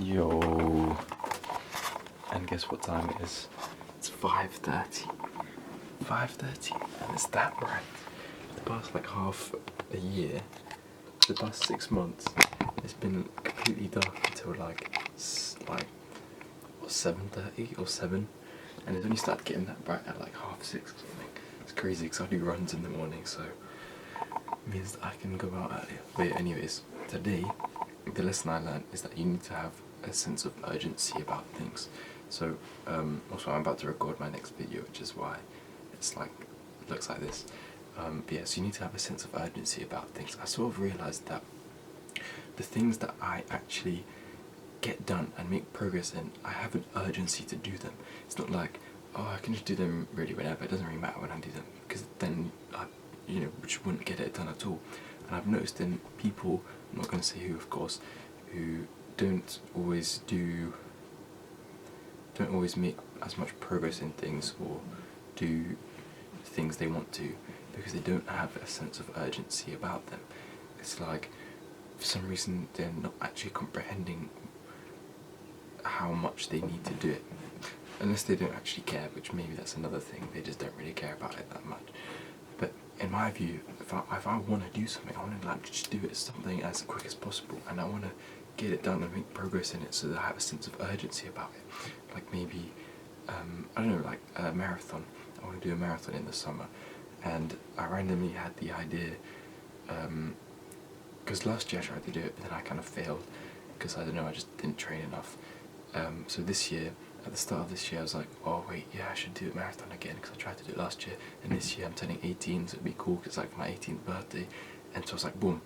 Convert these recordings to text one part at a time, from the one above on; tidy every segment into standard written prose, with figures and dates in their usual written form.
Yo, and guess what time it is? It's 5:30. 5:30, and it's that bright. The past like half a year, the past 6 months, it's been completely dark until like 7:30 or 7, and it's only started getting that bright at like 6:30 or something. It's crazy because I do runs in the morning, so it means that I can go out earlier. But yeah, anyways, today the lesson I learned is that you need to have a sense of urgency about things. So also I'm about to record my next video, which is why it's like it looks like this. But yeah, so you need to have a sense of urgency about things. I sort of realised that the things that I actually get done and make progress in, I have an urgency to do them. It's not like, oh, I can just do them really whenever. It doesn't really matter when I do them, because then I, just wouldn't get it done at all. And I've noticed in people, I'm not going to say who, of course, who don't always make as much progress in things or do things they want to, because they don't have a sense of urgency about them. It's like, for some reason, they're not actually comprehending how much they need to do it. Unless they don't actually care, which maybe that's another thing, they just don't really care about it that much. But in my view, if I want to do something, I want to just do it something as quick as possible, and I want to get it done and make progress in it so that I have a sense of urgency about it. Like maybe, I don't know, like a marathon. I want to do a marathon in the summer, and I randomly had the idea, because last year I tried to do it, but then I kind of failed, because I don't know, I just didn't train enough. So this year, at the start of this year, I was like, oh wait, yeah, I should do a marathon again, because I tried to do it last year, and this year I'm turning 18, so it'd be cool, because it's like my 18th birthday. And so I was like, boom,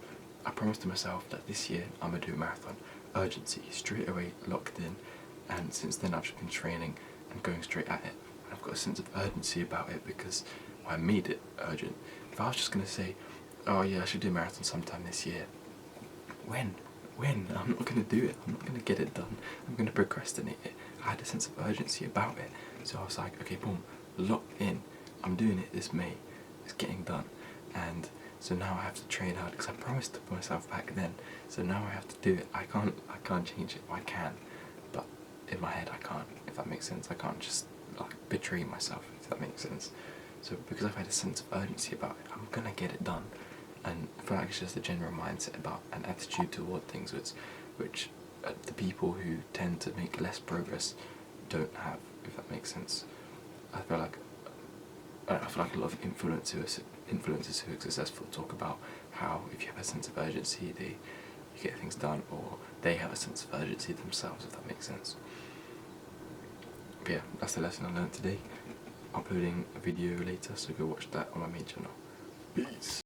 I promised to myself that this year I'm going to do a marathon. Urgency, straight away, locked in, and since then I've just been training and going straight at it. And I've got a sense of urgency about it, because I made it urgent. If I was just going to say, oh yeah, I should do a marathon sometime this year, when? I'm not going to do it. I'm not going to get it done. I'm going to procrastinate it. I had a sense of urgency about it. So I was like, okay, boom, locked in. I'm doing it this May. It's getting done. And so now I have to train hard, because I promised to myself back then. So now I have to do it. I can't change it. I can. But in my head I can't, if that makes sense. I can't just like betray myself, if that makes sense. So because I've had a sense of urgency about it, I'm going to get it done. And I feel like it's just a general mindset about an attitude toward things which the people who tend to make less progress don't have, if that makes sense. I feel like a lot of influencers who are successful talk about how if you have a sense of urgency, you get things done, or they have a sense of urgency themselves, if that makes sense. But yeah, that's the lesson I learned today. Uploading a video later, so go watch that on my main channel. Peace.